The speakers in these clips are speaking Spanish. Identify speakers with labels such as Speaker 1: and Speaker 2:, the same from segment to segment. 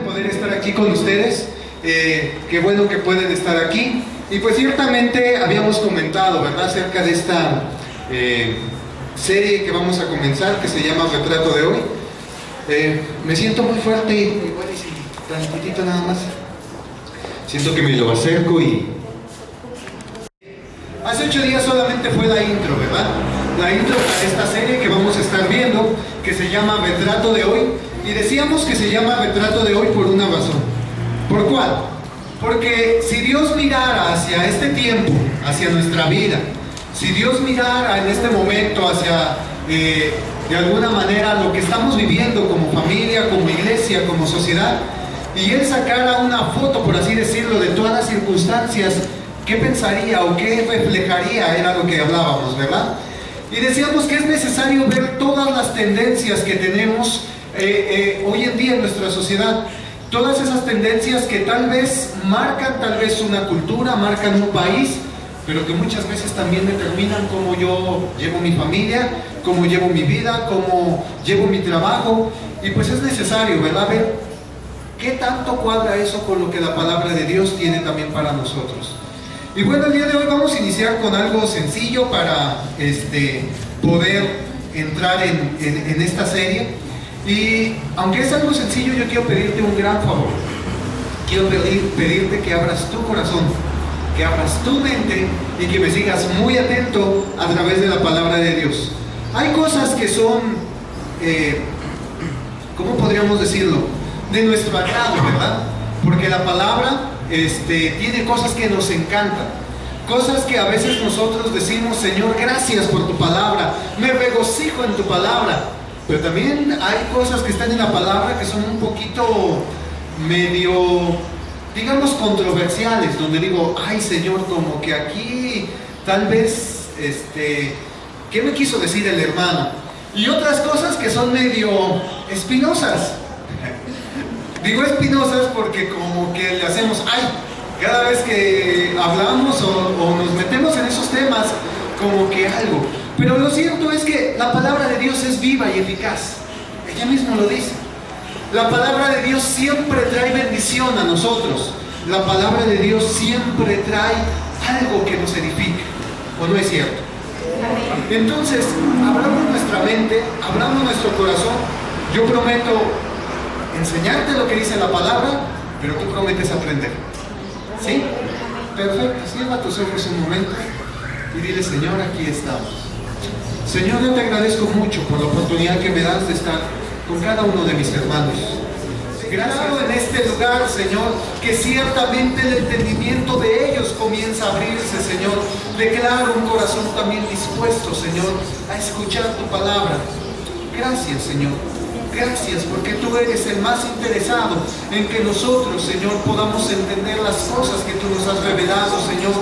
Speaker 1: Poder estar aquí con ustedes, qué bueno que pueden estar aquí. Y pues ciertamente habíamos comentado, ¿verdad?, acerca de esta serie que vamos a comenzar, que se llama Retrato de Hoy. Me siento muy fuerte, igual y si tantitito nada más. Siento que me lo acerco y... Hace 8 días solamente fue la intro, ¿verdad? La intro para esta serie que vamos a estar viendo, que se llama Retrato de Hoy. Y decíamos que se llama Retrato de Hoy por una razón. ¿Por cuál? Porque si Dios mirara hacia este tiempo, hacia nuestra vida, si Dios mirara en este momento hacia, de alguna manera, lo que estamos viviendo como familia, como iglesia, como sociedad, y Él sacara una foto, por así decirlo, de todas las circunstancias, ¿qué pensaría o qué reflejaría? Era lo que hablábamos, ¿verdad? Y decíamos que es necesario ver todas las tendencias que tenemos hoy en día en nuestra sociedad, todas esas tendencias que tal vez marcan una cultura, marcan un país, pero que muchas veces también determinan cómo yo llevo mi familia, cómo llevo mi vida, cómo llevo mi trabajo. Y pues es necesario, ¿verdad?, ver qué tanto cuadra eso con lo que la palabra de Dios tiene también para nosotros. Y bueno, el día de hoy vamos a iniciar con algo sencillo para poder entrar en esta serie. Y aunque es algo sencillo, yo quiero pedirte un gran favor. Quiero pedirte que abras tu corazón, que abras tu mente y que me sigas muy atento a través de la palabra de Dios. Hay cosas que son, ¿cómo podríamos decirlo?, de nuestro agrado, ¿verdad? Porque la palabra tiene cosas que nos encantan, cosas que a veces nosotros decimos: Señor, gracias por tu palabra, me regocijo en tu palabra. Pero también hay cosas que están en la palabra que son un poquito medio, digamos, controversiales, donde digo: ay, Señor, como que aquí tal vez, ¿qué me quiso decir el hermano? Y otras cosas que son medio espinosas. Digo espinosas porque como que le hacemos, ay, cada vez que hablamos o nos metemos en esos temas, como que algo. Pero lo cierto es que la palabra de Dios es viva y eficaz. Ella misma lo dice. La palabra de Dios siempre trae bendición a nosotros. La palabra de Dios siempre trae algo que nos edifique. ¿O no es cierto? Entonces, abramos nuestra mente, abramos nuestro corazón. Yo prometo enseñarte lo que dice la palabra, pero tú prometes aprender. ¿Sí? Perfecto. Cierra tus ojos un momento y dile: Señor, aquí estamos. Señor, yo te agradezco mucho por la oportunidad que me das de estar con cada uno de mis hermanos. Gracias en este lugar, Señor, que ciertamente el entendimiento de ellos comienza a abrirse, Señor. Declaro un corazón también dispuesto, Señor, a escuchar tu palabra. Gracias, Señor. Gracias, porque tú eres el más interesado en que nosotros, Señor, podamos entender las cosas que tú nos has revelado, Señor,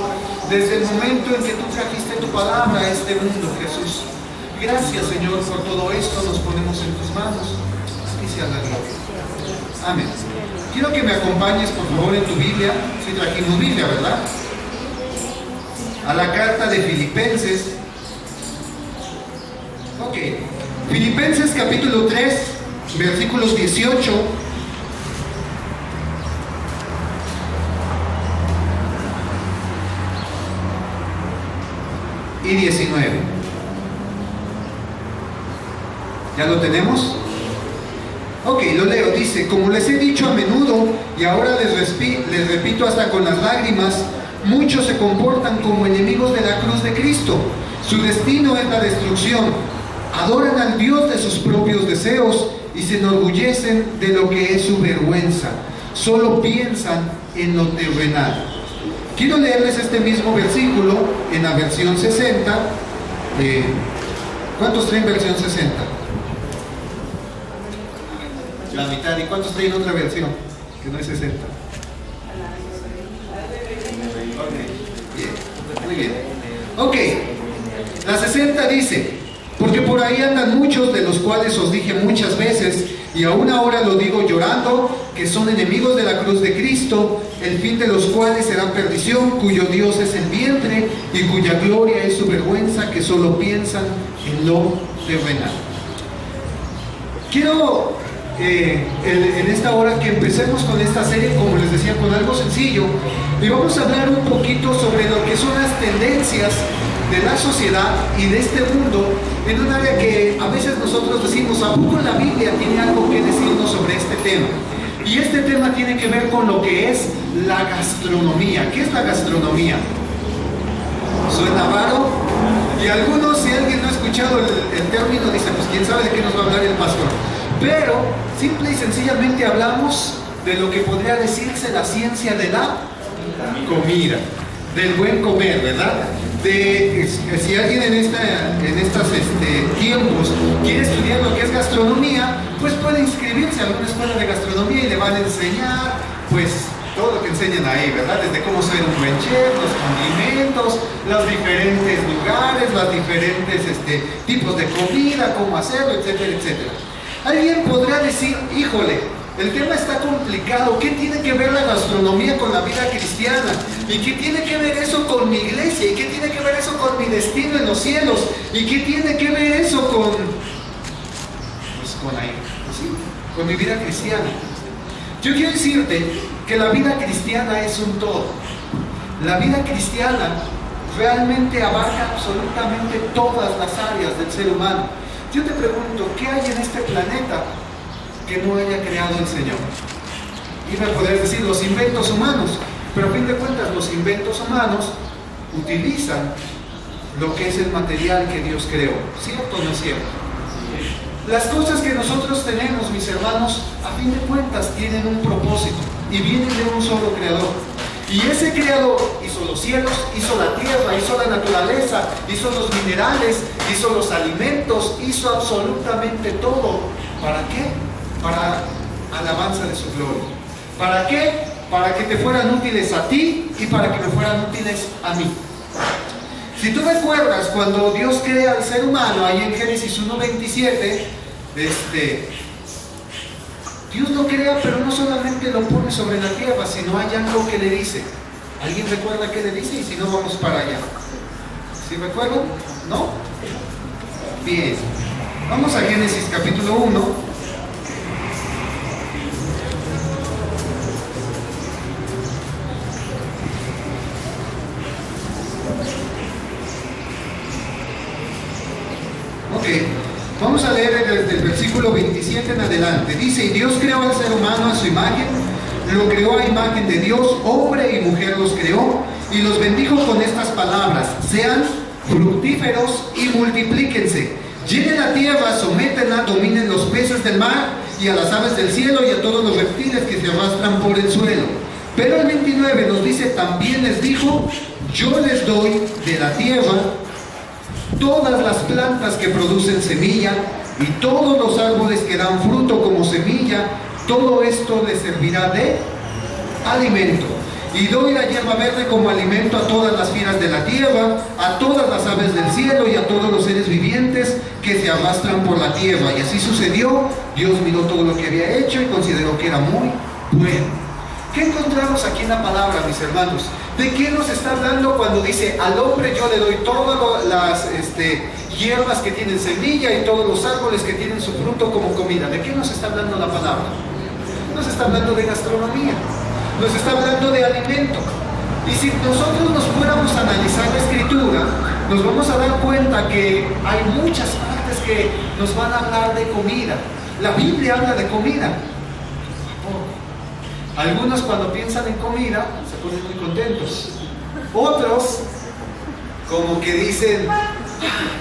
Speaker 1: desde el momento en que tú trajiste tu palabra a este mundo, Jesús. Gracias, Señor, por todo esto. Nos ponemos en tus manos. Así sea la gloria. Amén. Quiero que me acompañes, por favor, en tu Biblia. Si trajimos Biblia, ¿verdad? A la carta de Filipenses. Ok. Filipenses capítulo 3, versículos 18 y 19. ¿Ya lo tenemos? Ok, lo leo. Dice: como les he dicho a menudo y ahora les repito hasta con las lágrimas, muchos se comportan como enemigos de la cruz de Cristo. Su destino es la destrucción. Adoran al Dios de sus propios deseos y se enorgullecen de lo que es su vergüenza. Solo piensan en lo terrenal. Quiero leerles este mismo versículo en la versión 60. ¿Cuántos traen versión 60? La mitad. ¿Y cuántos traen otra versión que no es 60? Ok, bien, muy bien. Ok, la 60 dice: porque por ahí andan muchos, de los cuales os dije muchas veces, y aún ahora lo digo llorando, que son enemigos de la cruz de Cristo, el fin de los cuales será perdición, cuyo Dios es el vientre, y cuya gloria es su vergüenza, que solo piensan en lo terrenal. Quiero en esta hora que empecemos con esta serie, como les decía, con algo sencillo, y vamos a hablar un poquito sobre lo que son las tendencias de la sociedad y de este mundo, en un área que a veces nosotros decimos, ¿a poco la Biblia tiene algo que decirnos sobre este tema? Y este tema tiene que ver con lo que es la gastronomía. ¿Qué es la gastronomía? ¿Suena raro? Y algunos, si alguien no ha escuchado el término, dice, pues quién sabe de qué nos va a hablar el pastor. Pero, simple y sencillamente hablamos de lo que podría decirse la ciencia de la comida, del buen comer, ¿verdad? Si alguien en estos tiempos quiere estudiar lo que es gastronomía, pues puede inscribirse a alguna escuela de gastronomía y le van a enseñar, pues, todo lo que enseñan ahí, ¿verdad? Desde cómo ser un buen chef, los condimentos, los diferentes lugares, los diferentes tipos de comida, cómo hacerlo, etcétera, etcétera. Alguien podrá decir, híjole, el tema está complicado. ¿Qué tiene que ver la gastronomía con la vida cristiana? ¿Y qué tiene que ver eso con mi iglesia? ¿Y qué tiene que ver eso con mi destino en los cielos? ¿Y qué tiene que ver eso con mi vida cristiana? Yo quiero decirte que la vida cristiana es un todo. La vida cristiana realmente abarca absolutamente todas las áreas del ser humano. Yo te pregunto, ¿qué hay en este planeta que no haya creado el Señor? Y me podrías decir los inventos humanos, pero a fin de cuentas los inventos humanos utilizan lo que es el material que Dios creó. ¿Cierto o no es cierto? Las cosas que nosotros tenemos, mis hermanos, a fin de cuentas tienen un propósito y vienen de un solo creador. Y ese creador hizo los cielos, hizo la tierra, hizo la naturaleza, hizo los minerales, hizo los alimentos, hizo absolutamente todo. ¿Para qué? Para alabanza de su gloria. ¿Para qué? Para que te fueran útiles a ti y para que me fueran útiles a mí. Si tú recuerdas cuando Dios crea al ser humano, ahí en Génesis 1:27, Dios lo crea, pero no solamente lo pone sobre la tierra, sino hay algo que le dice. ¿Alguien recuerda qué le dice? Y si no, vamos para allá. ¿Sí recuerdan? ¿No? Bien. Vamos a Génesis capítulo 1. Vamos a leer desde el versículo 27 en adelante. Dice, y Dios creó al ser humano a su imagen, lo creó a imagen de Dios, hombre y mujer los creó, y los bendijo con estas palabras, sean fructíferos y multiplíquense, llenen la tierra, sométenla, dominen los peces del mar, y a las aves del cielo, y a todos los reptiles que se arrastran por el suelo. Pero el 29 nos dice, también les dijo, yo les doy de la tierra todas las plantas que producen semilla y todos los árboles que dan fruto como semilla, todo esto les servirá de alimento. Y doy la hierba verde como alimento a todas las fieras de la tierra, a todas las aves del cielo y a todos los seres vivientes que se arrastran por la tierra. Y así sucedió. Dios miró todo lo que había hecho y consideró que era muy bueno. ¿Qué encontramos aquí en la palabra, mis hermanos? ¿De qué nos está hablando cuando dice, al hombre yo le doy todas las hierbas que tienen semilla y todos los árboles que tienen su fruto como comida? ¿De qué nos está hablando la palabra? Nos está hablando de gastronomía, nos está hablando de alimento. Y si nosotros nos fuéramos a analizar la escritura, nos vamos a dar cuenta que hay muchas partes que nos van a hablar de comida. La Biblia habla de comida. Algunos cuando piensan en comida se ponen muy contentos. Otros como que dicen,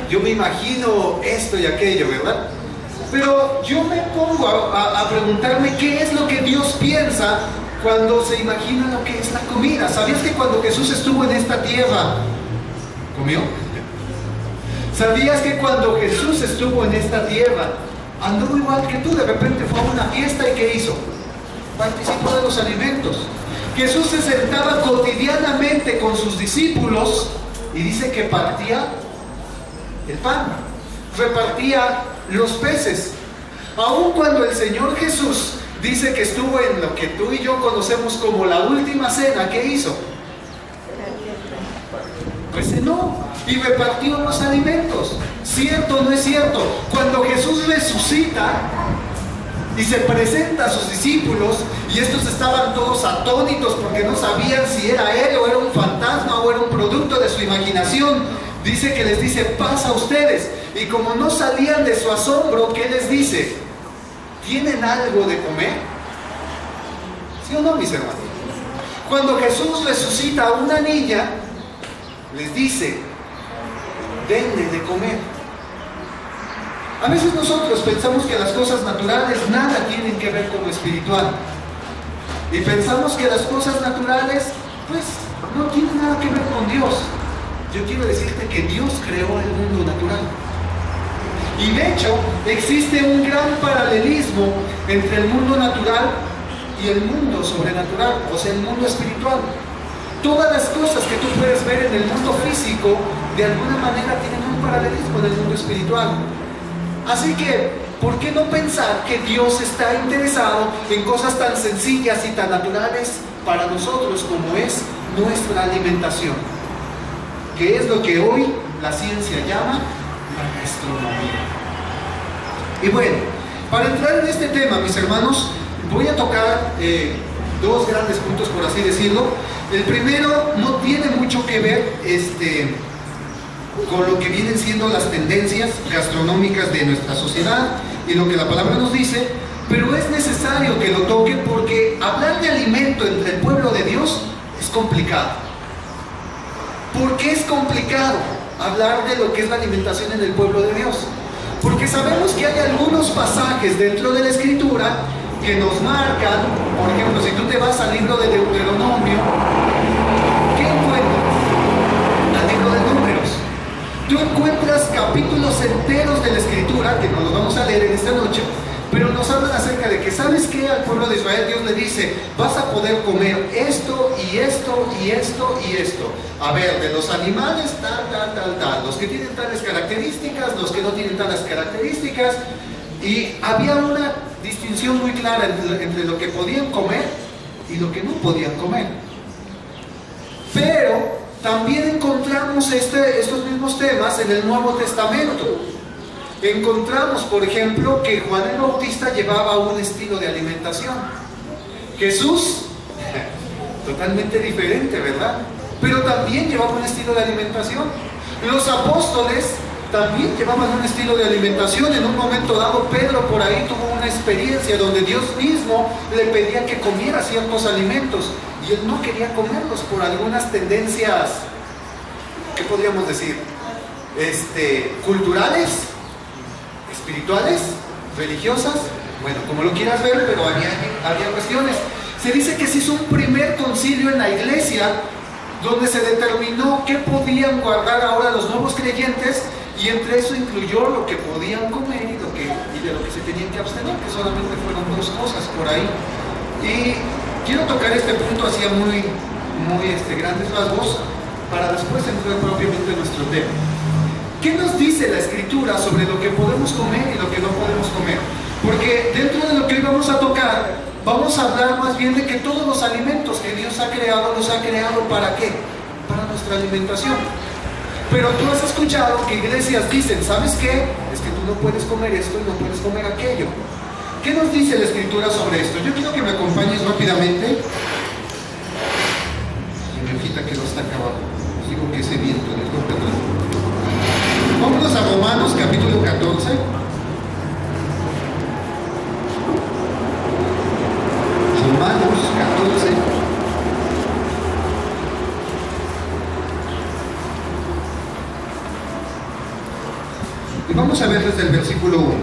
Speaker 1: yo me imagino esto y aquello, ¿verdad? Pero yo me pongo a preguntarme qué es lo que Dios piensa cuando se imagina lo que es la comida. ¿Sabías que cuando Jesús estuvo en esta tierra, comió? ¿Sabías que cuando Jesús estuvo en esta tierra, anduvo igual que tú? De repente fue a una fiesta y ¿qué hizo? Participó de los alimentos. Jesús se sentaba cotidianamente con sus discípulos y dice que partía el pan, repartía los peces. Aun cuando el Señor Jesús dice que estuvo en lo que tú y yo conocemos como la última cena, ¿qué hizo? Pues cenó y repartió los alimentos. ¿Cierto o no es cierto? Cuando Jesús resucita, y se presenta a sus discípulos, y estos estaban todos atónitos porque no sabían si era él o era un fantasma o era un producto de su imaginación. Dice que les dice: pasa a ustedes. Y como no salían de su asombro, ¿qué les dice? ¿Tienen algo de comer? ¿Sí o no, mis hermanos? Cuando Jesús resucita a una niña, les dice: denle de comer. A veces nosotros pensamos que las cosas naturales nada tienen que ver con lo espiritual. Y pensamos que las cosas naturales, pues, no tienen nada que ver con Dios. Yo quiero decirte que Dios creó el mundo natural. Y de hecho, existe un gran paralelismo entre el mundo natural y el mundo sobrenatural, o sea, el mundo espiritual. Todas las cosas que tú puedes ver en el mundo físico, de alguna manera tienen un paralelismo en el mundo espiritual. Así que, ¿por qué no pensar que Dios está interesado en cosas tan sencillas y tan naturales para nosotros como es nuestra alimentación? Que es lo que hoy la ciencia llama la gastronomía. Y bueno, para entrar en este tema, mis hermanos, voy a tocar dos grandes puntos, por así decirlo. El primero no tiene mucho que ver con lo que vienen siendo las tendencias gastronómicas de nuestra sociedad y lo que la palabra nos dice, pero es necesario que lo toque porque hablar de alimento entre el pueblo de Dios es complicado. ¿Por qué es complicado hablar de lo que es la alimentación en el pueblo de Dios? Porque sabemos que hay algunos pasajes dentro de la Escritura que nos marcan. Por ejemplo, si tú te vas al libro de Deuteronomio, ¿qué encuentras? Al libro de Números. Tú encuentras capítulos enteros de la Escritura, que nos los vamos a leer en esta noche, pero nos hablan acerca de que, ¿sabes qué? Al pueblo de Israel Dios le dice: vas a poder comer esto y esto y esto y esto. A ver, de los animales, tal, los que tienen tales características, los que no tienen tales características. Y había una distinción muy clara entre lo que podían comer y lo que no podían comer. Pero también encontramos estos mismos temas en el Nuevo Testamento. Encontramos, por ejemplo, que Juan el Bautista llevaba un estilo de alimentación. Jesús, totalmente diferente, ¿verdad? Pero también llevaba un estilo de alimentación. Los apóstoles también llevaban un estilo de alimentación. En un momento dado, Pedro por ahí tuvo una experiencia donde Dios mismo le pedía que comiera ciertos alimentos y él no quería comerlos por algunas tendencias, ¿qué podríamos decir? Culturales, espirituales, religiosas, bueno, como lo quieras ver, pero había cuestiones. Se dice que se hizo un primer concilio en la iglesia donde se determinó qué podían guardar ahora los nuevos creyentes, y entre eso incluyó lo que podían comer y de lo que se tenían que abstener, que solamente fueron dos cosas por ahí. Y quiero tocar este punto así a muy grandes rasgos para después entrar propiamente en nuestro tema. ¿Qué nos dice la Escritura sobre lo que podemos comer y lo que no podemos comer? Porque dentro de lo que hoy vamos a tocar, vamos a hablar más bien de que todos los alimentos que Dios ha creado, los ha creado ¿para qué? Para nuestra alimentación. Pero tú has escuchado que iglesias dicen: ¿sabes qué? Es que tú no puedes comer esto y no puedes comer aquello. ¿Qué nos dice la Escritura sobre esto? Yo quiero que me acompañes rápidamente. Y mi hojita quedó hasta acá abajo. Digo que ese viento, perdón. Vámonos a Romanos capítulo 14. Romanos 14. Y vamos a ver desde el versículo 1.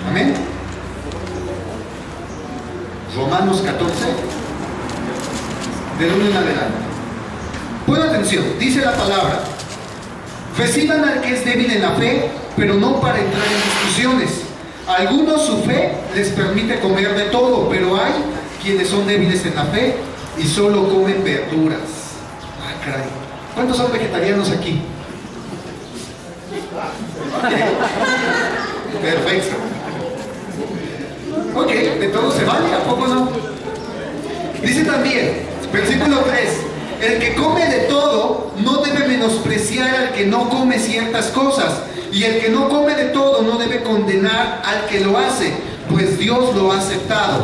Speaker 1: Amén. Romanos 14, del 1 en adelante. Pon atención, dice la palabra: reciban al que es débil en la fe, pero no para entrar en discusiones. A algunos su fe les permite comer de todo, pero hay quienes son débiles en la fe y solo comen verduras. Ah, caray. ¿Cuántos son vegetarianos aquí? Perfecto. Ok, de todo se vale, ¿a poco no? Dice también, versículo 3: el que come de todo no debe menospreciar al que no come ciertas cosas, y el que no come de todo no debe condenar al que lo hace, pues Dios lo ha aceptado.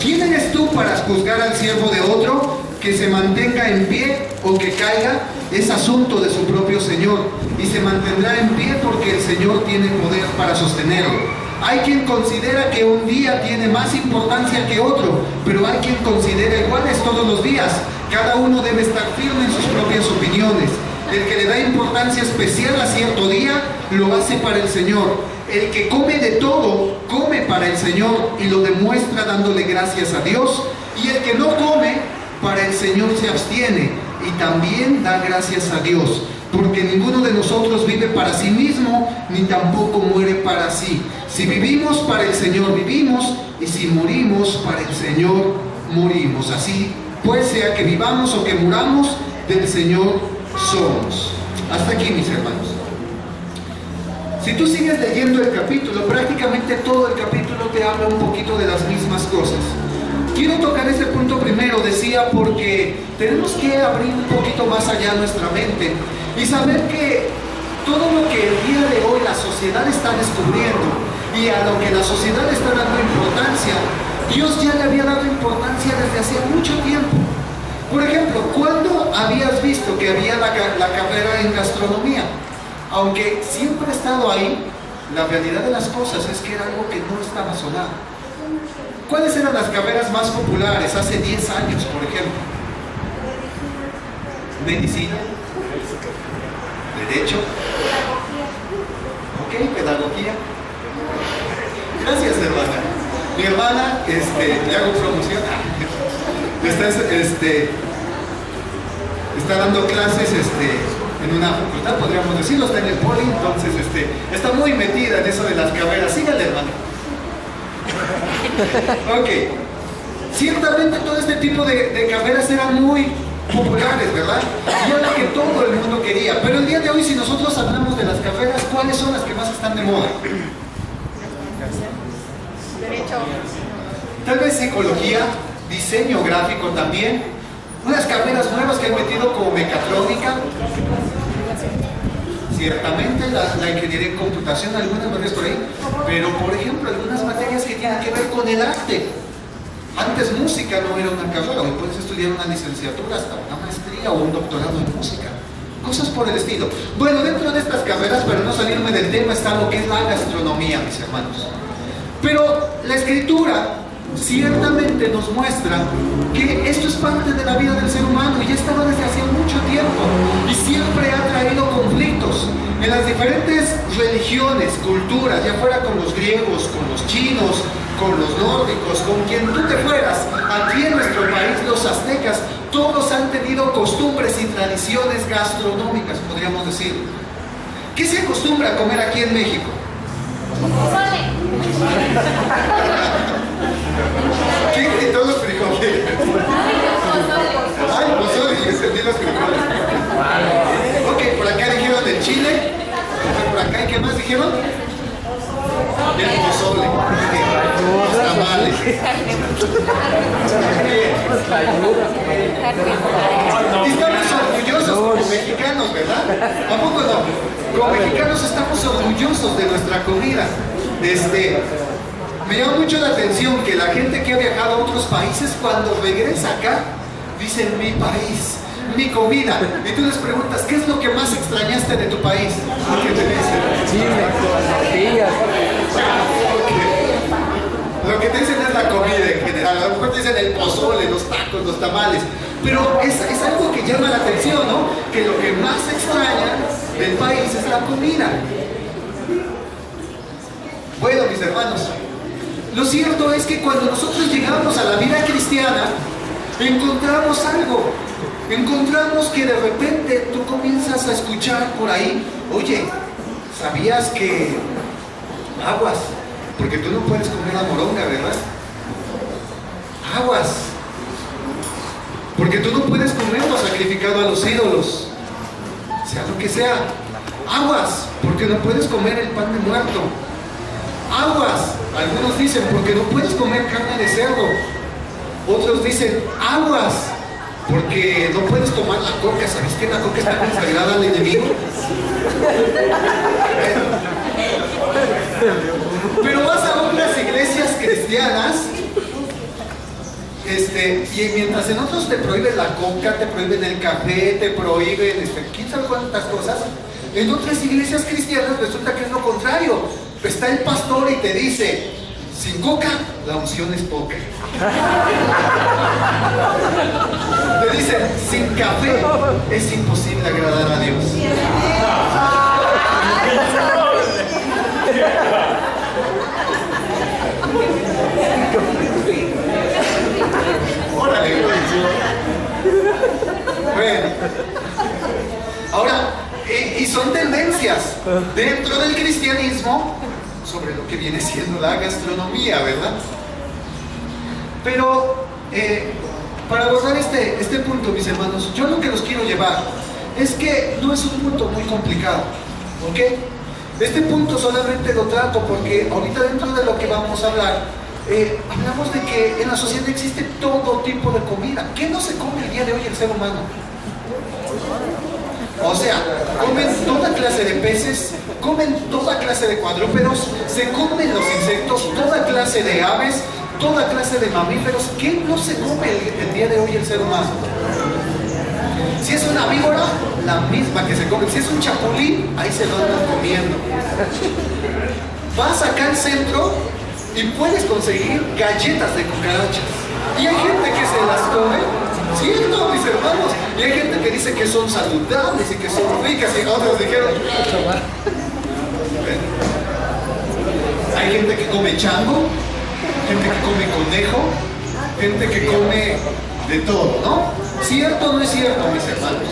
Speaker 1: ¿Quién eres tú para juzgar al siervo de otro? Que se mantenga en pie o que caiga es asunto de su propio Señor, y se mantendrá en pie porque el Señor tiene poder para sostenerlo. Hay quien considera que un día tiene más importancia que otro, pero hay quien considera iguales todos los días. Cada uno debe estar firme en sus propias opiniones. El que le da importancia especial a cierto día, lo hace para el Señor. El que come de todo, come para el Señor y lo demuestra dándole gracias a Dios. Y el que no come, para el Señor se abstiene y también da gracias a Dios. Porque ninguno de nosotros vive para sí mismo, ni tampoco muere para sí. Si vivimos, para el Señor vivimos, y si morimos, para el Señor morimos. Así pues, sea que vivamos o que muramos, del Señor somos. Hasta aquí, mis hermanos. Si tú sigues leyendo el capítulo, prácticamente todo el capítulo te habla un poquito de las mismas cosas. Quiero tocar este punto primero, decía, porque tenemos que abrir un poquito más allá nuestra mente y saber que todo lo que el día de hoy la sociedad está descubriendo y a lo que la sociedad está dando importancia, Dios ya le había dado importancia desde hace mucho tiempo. Por ejemplo, ¿cuándo habías visto que había la carrera en gastronomía? Aunque siempre ha estado ahí, la realidad de las cosas es que era algo que no estaba sonado. ¿Cuáles eran las carreras más populares hace 10 años, por ejemplo? Medicina, Derecho, ok, Pedagogía. Gracias, hermana. Mi hermana, le hago promoción. Está dando clases en una facultad, podríamos decirlo, está en el poli, entonces está muy metida en eso de las carreras. Sígale, hermano. Ok, ciertamente todo este tipo de carreras eran muy populares, ¿verdad? Y era lo que todo el mundo quería. Pero el día de hoy, si nosotros hablamos de las carreras, ¿cuáles son las que más están de moda?
Speaker 2: Derecho.
Speaker 1: Tal vez psicología, diseño gráfico también, unas carreras nuevas que han metido como mecatrónica, ciertamente la ingeniería en computación, algunas materias por ahí, pero por ejemplo algunas materias que tienen que ver con el arte. Antes música no era una carrera, hoy puedes estudiar una licenciatura, hasta una maestría o un doctorado en música, cosas por el estilo. Bueno, dentro de estas carreras, para no salirme del tema, está lo que es la gastronomía, mis hermanos. Pero la escritura ciertamente nos muestra que esto es parte de la vida del ser humano y ya estaba desde hace mucho tiempo y siempre ha traído conflictos en las diferentes religiones, culturas, ya fuera con los griegos, con los chinos, con los nórdicos, con quien tú te fueras. Aquí en nuestro país, los aztecas, todos han tenido costumbres y tradiciones gastronómicas, podríamos decir. ¿Qué se acostumbra a comer aquí en México? ¿Quién gritó los frijoles? Ay, pozole, yo sentí los frijoles. Ok, por acá dijeron el chile. Por acá, ¿y qué más dijeron? El pozole. Los tamales. Y estamos orgullosos como mexicanos, ¿verdad? ¿A poco no? Como mexicanos estamos orgullosos de nuestra comida. Me llama mucho la atención que la gente que ha viajado a otros países, cuando regresa acá, dicen mi país, mi comida. Y tú les preguntas, ¿qué es lo que más extrañaste de tu país? ¿Qué te dicen?
Speaker 3: Tortillas.
Speaker 1: Lo que te dicen es la comida en general. A lo mejor te dicen el pozole, los tacos, los tamales. Pero es algo que llama la atención, ¿no? Que lo que más extraña del país es la comida. Bueno, mis hermanos, lo cierto es que cuando nosotros llegamos a la vida cristiana, encontramos algo. Encontramos que de repente tú comienzas a escuchar por ahí, oye, ¿sabías que aguas? Porque tú no puedes comer la moronga, ¿verdad? Aguas. Porque tú no puedes comer lo sacrificado a los ídolos, sea lo que sea. Aguas, porque no puedes comer el pan de muerto. Aguas, algunos dicen, porque no puedes comer carne de cerdo. Otros dicen, aguas, porque no puedes tomar la coca. ¿Sabes que la coca está consagrada al enemigo? Pero vas a otras iglesias cristianas, y mientras en otros te prohíben la coca, te prohíben el café, te prohíben quién sabe cuántas cosas, en otras iglesias cristianas resulta que es lo contrario. Está el pastor y te dice: sin coca, la unción es poca. Te dicen: sin café, es imposible agradar a Dios. Órale. Bueno. Ahora, y son tendencias dentro del cristianismo sobre lo que viene siendo la gastronomía, ¿verdad? Pero para abordar este punto, mis hermanos, yo lo que los quiero llevar es que no es un punto muy complicado, ¿ok? Este punto solamente lo trato porque ahorita dentro de lo que vamos a hablar, hablamos de que en la sociedad existe todo tipo de comida. ¿Qué no se come el día de hoy el ser humano? O sea, comen toda clase de peces, comen toda clase de cuadrúpedos, se comen los insectos, toda clase de aves, toda clase de mamíferos. ¿Qué no se come el día de hoy el ser humano? Si es una víbora, la misma que se come. Si es un chapulín, ahí se lo andan comiendo. Vas acá al centro y puedes conseguir galletas de cucarachas. Y hay gente que se las come. ¿Cierto, mis hermanos? Y hay gente que dice que son saludables y que son ricas, y otros dijeron... Hay gente que come chango, gente que come conejo, gente que come de todo, ¿no? ¿Cierto o no es cierto, mis hermanos?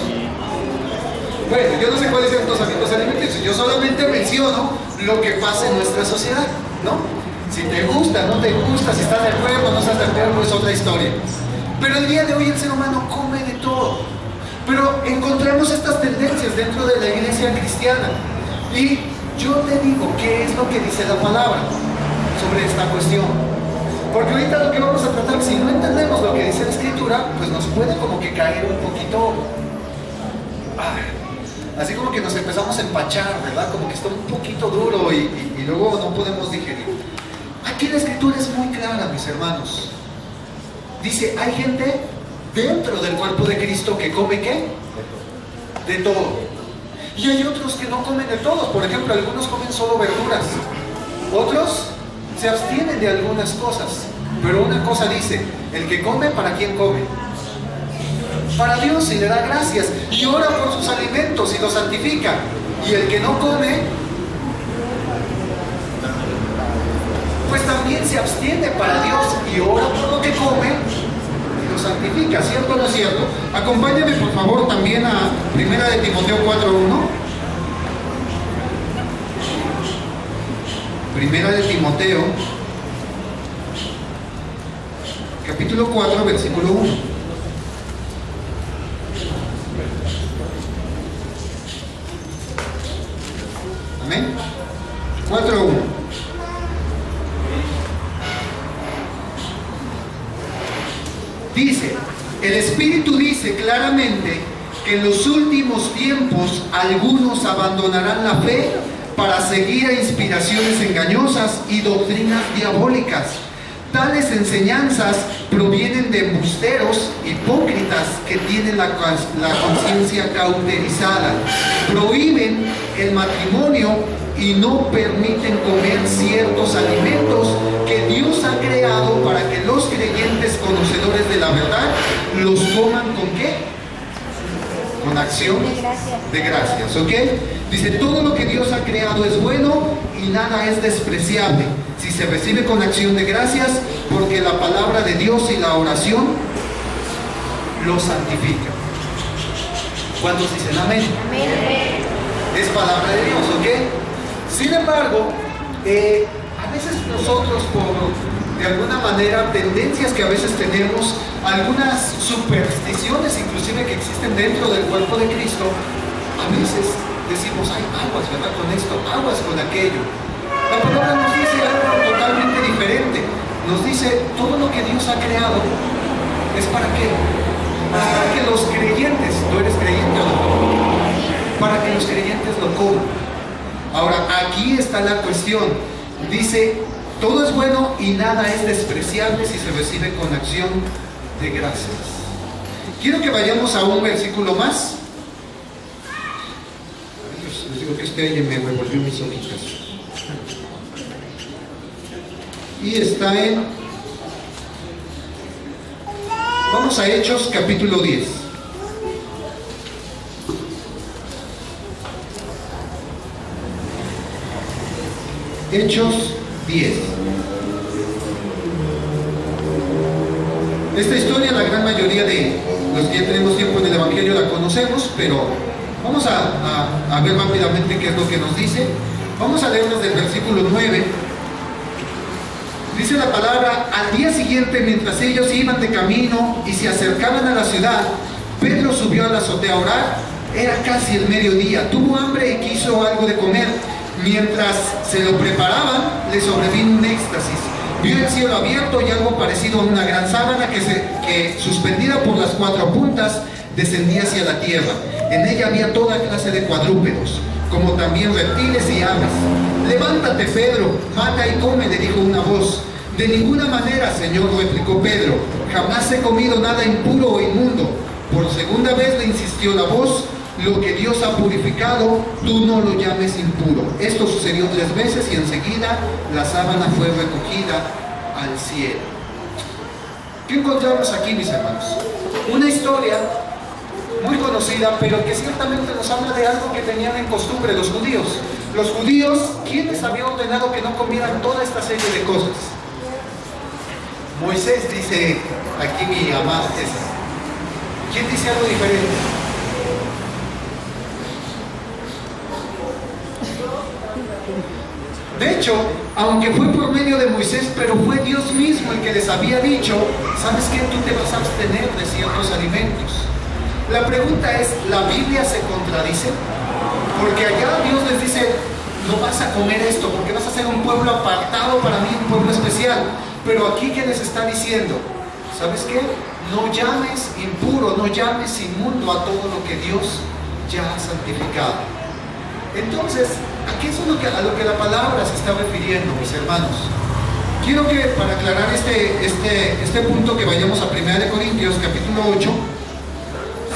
Speaker 1: Bueno, yo no sé cuáles son tus hábitos alimenticios, yo solamente menciono lo que pasa en nuestra sociedad, ¿no? Si te gusta, no te gusta, si estás de acuerdo, no estás de acuerdo, es otra historia. Pero el día de hoy el ser humano come de todo. Pero encontramos estas tendencias dentro de la iglesia cristiana. Y yo te digo, ¿qué es lo que dice la palabra sobre esta cuestión? Porque ahorita lo que vamos a tratar, si no entendemos lo que dice la Escritura, pues nos puede como que caer un poquito... así como que nos empezamos a empachar, ¿verdad? Como que está un poquito duro y luego no podemos digerir. Aquí la Escritura es muy clara, mis hermanos. Dice, hay gente dentro del cuerpo de Cristo que come ¿qué? De todo. Y hay otros que no comen de todo. Por ejemplo, algunos comen solo verduras. Otros se abstienen de algunas cosas. Pero una cosa dice, el que come, ¿para quién come? Para Dios, y le da gracias. Y ora por sus alimentos y los santifica. Y el que no come, pues también se abstiene para Dios y ora por lo que come y lo santifica. ¿Cierto o no es cierto? Acompáñame por favor también a 1 de Timoteo 4:1. 1 de Timoteo, capítulo 4, versículo 1. Amén. 4:1. Dice, el Espíritu dice claramente que en los últimos tiempos algunos abandonarán la fe para seguir a inspiraciones engañosas y doctrinas diabólicas. Tales enseñanzas provienen de embusteros hipócritas que tienen la conciencia cauterizada. Prohíben el matrimonio y no permiten comer ciertos alimentos que Dios ha creado para que los creyentes conocedores de la verdad los coman ¿con qué? Con acción de gracias, ¿ok? Dice, todo lo que Dios ha creado es bueno y nada es despreciable si se recibe con acción de gracias, porque la palabra de Dios y la oración lo santifica. ¿Cuántos dicen amén? Amén. Es palabra de Dios, ¿ok? Sin embargo, a veces nosotros de alguna manera, tendencias que a veces tenemos, algunas supersticiones inclusive que existen dentro del cuerpo de Cristo, a veces decimos, ay, aguas, ¿verdad? Con esto, aguas con aquello. La palabra nos dice algo totalmente diferente. Nos dice, todo lo que Dios ha creado, ¿es para qué? para que los creyentes, ¿tú eres creyente o no? Para que los creyentes lo coman. Ahora, aquí está la cuestión. Dice, todo es bueno y nada es despreciable si se recibe con acción de gracias. Quiero que vayamos a un versículo más. Les digo que este aire me revolvió mis ojitos. Y está en... Vamos a Hechos capítulo 10. Hechos 10. Esta historia la gran mayoría de los que ya tenemos tiempo en el Evangelio la conocemos, pero vamos a ver rápidamente qué es lo que nos dice. Vamos a leernos del versículo 9. Dice la palabra: al día siguiente, mientras ellos iban de camino y se acercaban a la ciudad, Pedro subió a la azotea a orar. Era casi el mediodía, tuvo hambre y quiso algo de comer. Mientras se lo preparaban, le sobrevino un éxtasis. Vio el cielo abierto y algo parecido a una gran sábana que suspendida por las cuatro puntas, descendía hacia la tierra. En ella había toda clase de cuadrúpedos, como también reptiles y aves. Levántate, Pedro, mata y come, le dijo una voz. De ninguna manera, Señor, replicó Pedro, jamás he comido nada impuro o inmundo. Por segunda vez le insistió la voz: lo que Dios ha purificado, tú no lo llames impuro. Esto sucedió 3 veces y enseguida la sábana fue recogida al cielo. ¿Qué encontramos aquí, mis hermanos? Una historia muy conocida, pero que ciertamente nos habla de algo que tenían en costumbre los judíos. Los judíos, ¿quiénes habían ordenado que no comieran toda esta serie de cosas? Moisés, dice aquí mi amada César. ¿Quién dice algo diferente? De hecho, aunque fue por medio de Moisés, pero fue Dios mismo el que les había dicho: ¿sabes qué? Tú te vas a abstener de ciertos alimentos. La pregunta es, ¿la Biblia se contradice? Porque allá Dios les dice: no vas a comer esto porque vas a ser un pueblo apartado para mí, un pueblo especial. Pero aquí, ¿qué les está diciendo? ¿Sabes qué? No llames impuro, no llames inmundo a todo lo que Dios ya ha santificado. Entonces, aquí es a lo que la palabra se está refiriendo, mis hermanos. Quiero que, para aclarar este punto, que vayamos a 1 Corintios capítulo 8.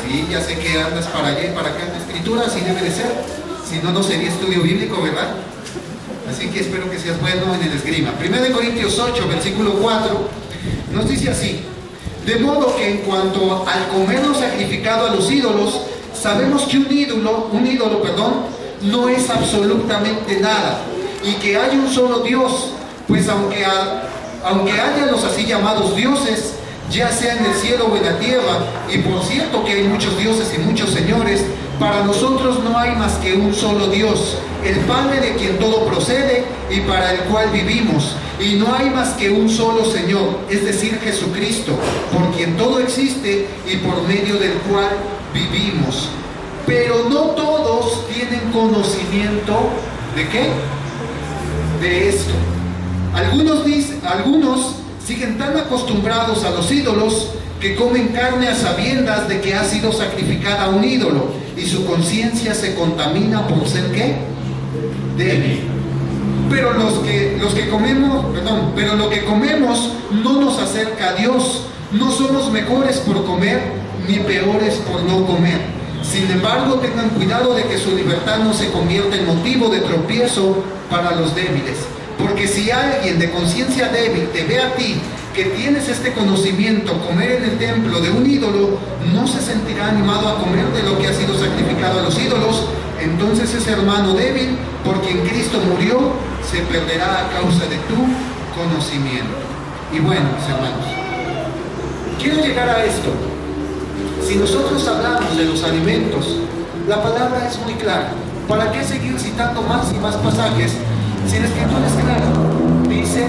Speaker 1: Sí, ya sé que andas para allá y para acá en la escritura, así debe de ser. Si no, no sería estudio bíblico, ¿verdad? Así que espero que seas bueno en el esgrima. 1 Corintios 8, versículo 4, nos dice así: de modo que en cuanto al comer lo sacrificado a los ídolos, sabemos que un ídolo, no es absolutamente nada, y que hay un solo Dios, pues aunque haya los así llamados dioses, ya sea en el cielo o en la tierra, y por cierto que hay muchos dioses y muchos señores, para nosotros no hay más que un solo Dios, el Padre, de quien todo procede y para el cual vivimos, y no hay más que un solo Señor, es decir, Jesucristo, por quien todo existe y por medio del cual vivimos. Pero no todos tienen conocimiento ¿de qué? De esto. Algunos siguen tan acostumbrados a los ídolos que comen carne a sabiendas de que ha sido sacrificada a un ídolo, y su conciencia se contamina por ser ¿qué? Débil. Pero lo que comemos no nos acerca a Dios. No somos mejores por comer, ni peores por no comer. Sin embargo, tengan cuidado de que su libertad no se convierta en motivo de tropiezo para los débiles. Porque si alguien de conciencia débil te ve a ti, que tienes este conocimiento, comer en el templo de un ídolo, no se sentirá animado a comer de lo que ha sido sacrificado a los ídolos. Entonces ese hermano débil, por quien Cristo murió, se perderá a causa de tu conocimiento. Y bueno, mis hermanos, quiero llegar a esto. Si nosotros hablamos de los alimentos, la palabra es muy clara. ¿Para qué seguir citando más y más pasajes si la escritura es clara? Dice: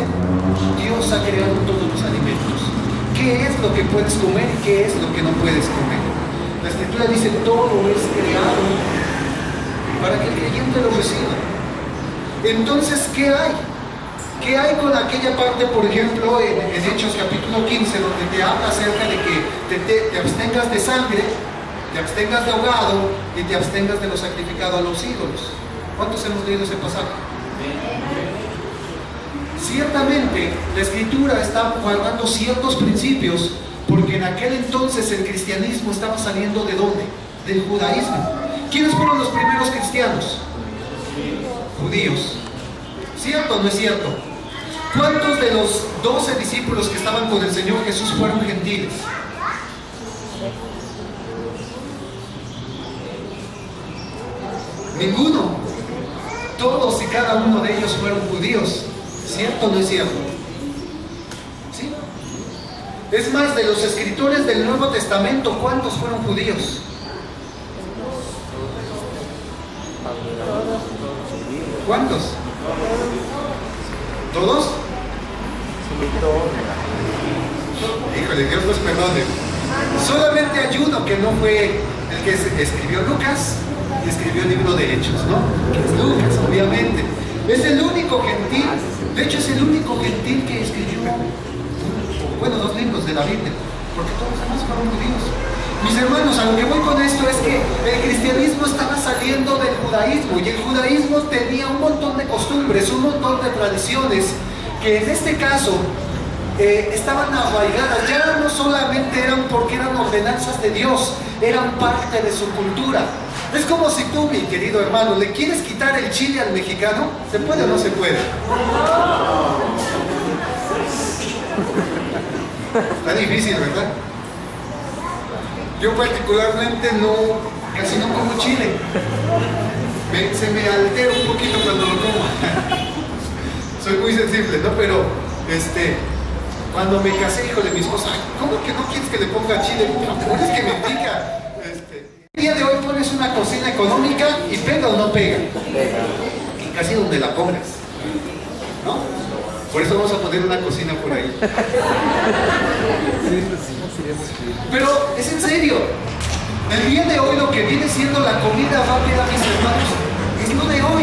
Speaker 1: Dios ha creado todos los alimentos. ¿Qué es lo que puedes comer y qué es lo que no puedes comer? La escritura dice: todo es creado para que el creyente lo reciba. Entonces, ¿qué hay? ¿Qué hay con aquella parte, por ejemplo, en Hechos capítulo 15, donde te habla acerca de que te abstengas de sangre, te abstengas de ahogado y te abstengas de lo sacrificado a los ídolos? ¿Cuántos hemos leído ese pasaje? Ciertamente, la Escritura está guardando ciertos principios, porque en aquel entonces el cristianismo estaba saliendo ¿de dónde? Del judaísmo. ¿Quiénes fueron los primeros cristianos? Judíos. ¿Cierto o no es cierto? ¿Cuántos de los 12 discípulos que estaban con el Señor Jesús fueron gentiles? Ninguno. Todos y cada uno de ellos fueron judíos. ¿Cierto o no es cierto? ¿Sí? Es más, de los escritores del Nuevo Testamento, ¿cuántos fueron judíos? ¿Cuántos? ¿Todos? Híjole, Dios los perdone. Solamente hay uno que no fue el que escribió Lucas y escribió el libro de Hechos, ¿no? Que es Lucas, obviamente. Es el único gentil, de hecho es el único gentil que escribió, bueno, 2 libros de la Biblia, porque todos los demás fueron judíos. Mis hermanos, a lo que voy con esto es que el cristianismo estaba saliendo del judaísmo, y el judaísmo tenía un montón de costumbres, un montón de tradiciones, que en este caso estaban arraigadas. Ya no solamente eran porque eran ordenanzas de Dios, eran parte de su cultura. Es como si tú, mi querido hermano, le quieres quitar el chile al mexicano. ¿Se puede o no se puede? Está difícil, ¿verdad? Yo particularmente casi no como chile. Se me altera un poquito cuando lo como. Soy muy sensible, ¿no? Pero, cuando me casé, híjole, mi esposa, ¿cómo que no quieres que le ponga chile? No, es que me pica. El día de hoy pones una cocina económica y pega o no pega. Y casi donde la pongas, ¿no? Por eso vamos a poner una cocina por ahí. Pero es en serio. El día de hoy lo que viene siendo la comida rápida, mis hermanos, es lo de hoy,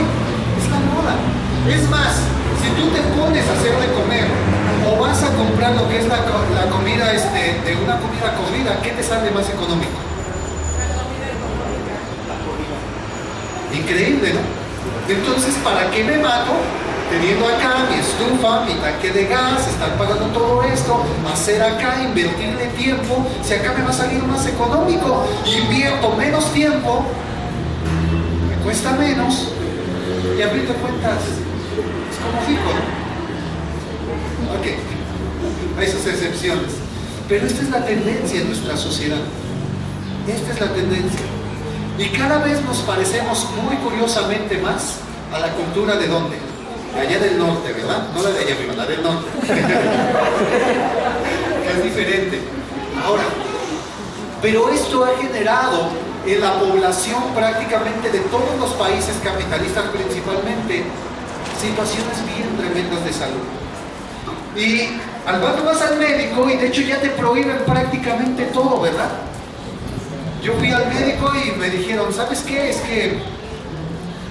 Speaker 1: es la moda. Es más, si tú te pones a hacer de comer o vas a comprar lo que es la comida de una comida corrida, ¿qué te sale más económico? Increíble, ¿no? Entonces, ¿para qué me mato? Teniendo acá mi estufa, mi tanque de gas, estar pagando todo esto, hacer acá, invertirle tiempo, si acá me va a salir más económico, invierto menos tiempo, me cuesta menos, y a fin de cuentas, es como rico, ¿no? Ok, hay sus excepciones, pero esta es la tendencia en nuestra sociedad, esta es la tendencia, y cada vez nos parecemos muy curiosamente más a la cultura de ¿dónde? Allá del norte, ¿verdad? No la de allá arriba, la del norte. Es diferente. Ahora, pero esto ha generado en la población prácticamente de todos los países capitalistas principalmente situaciones bien tremendas de salud. Y al rato vas al médico y de hecho ya te prohíben prácticamente todo, ¿verdad? Yo fui al médico y me dijeron, ¿sabes qué? Es que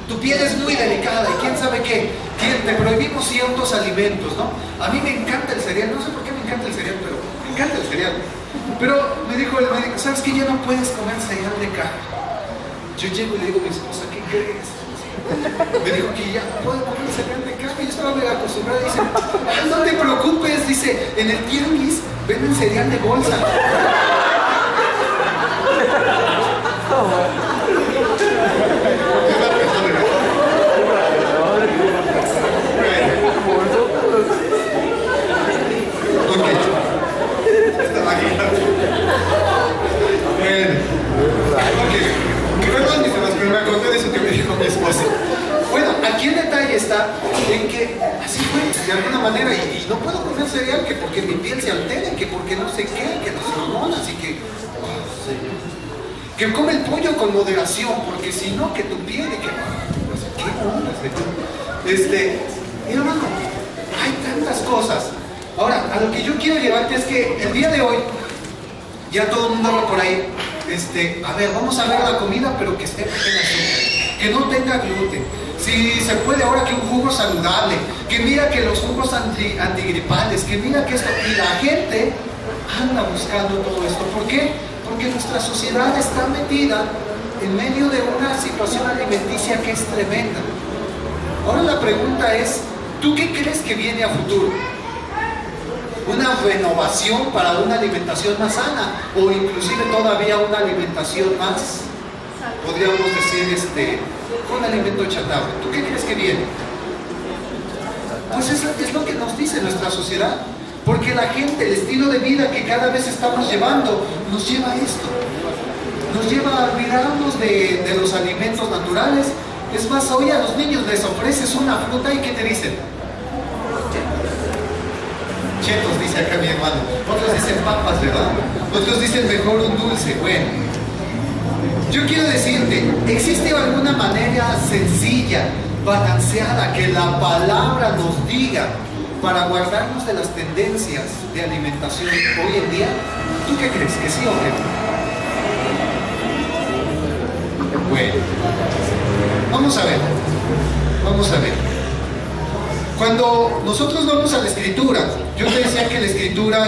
Speaker 1: tu piel es muy delicada y quién sabe qué. Te prohibimos ciertos alimentos, ¿no? A mí me encanta el cereal, no sé por qué me encanta el cereal, pero me encanta el cereal. Pero me dijo el médico, ¿sabes qué? Ya no puedes comer cereal de caja. Yo llego y le digo a mi esposa, ¿qué crees? Me dijo que ya no puedo comer cereal de caja. Yo estaba muy acostumbrada y dice, no te preocupes, dice, en el tianguis venden cereal de bolsa. Pero me acordé de eso que me dijo mi esposa. Bueno, aquí el detalle está en que así fue, de alguna manera, y no puedo comer cereal que porque mi piel se altere, que porque no sé qué, que las hormonas y que come el pollo con moderación, porque si no, que tu piel y que no sé qué, y hermano, hay tantas cosas. Ahora, a lo que yo quiero llevarte es que el día de hoy, ya todo el mundo habla por ahí, a ver, vamos a ver la comida, pero que esté baja en azúcar, que no tenga gluten. si se puede ahora que un jugo saludable, que mira que los jugos antigripales, que mira que esto, y la gente anda buscando todo esto. ¿Por qué? Porque nuestra sociedad está metida en medio de una situación alimenticia que es tremenda. Ahora la pregunta es, ¿tú qué crees que viene a futuro? ¿Una renovación para una alimentación más sana? ¿O inclusive todavía una alimentación más, podríamos decir, un alimento chatarra? ¿Tú qué crees que viene? Pues es lo que nos dice nuestra sociedad. Porque la gente, el estilo de vida que cada vez estamos llevando, nos lleva a esto. Nos lleva a olvidarnos de los alimentos naturales. Es más, hoy a los niños les ofreces una fruta y ¿qué te dicen? Chetos, dice acá mi hermano. Otros dicen papas, ¿verdad? Otros dicen mejor un dulce. Bueno, yo quiero decirte, ¿existe alguna manera sencilla, balanceada, que la palabra nos diga para guardarnos de las tendencias de alimentación hoy en día? ¿Tú qué crees? ¿Que sí o qué? Bueno, vamos a ver. Cuando nosotros vamos a la Escritura, yo te decía que la Escritura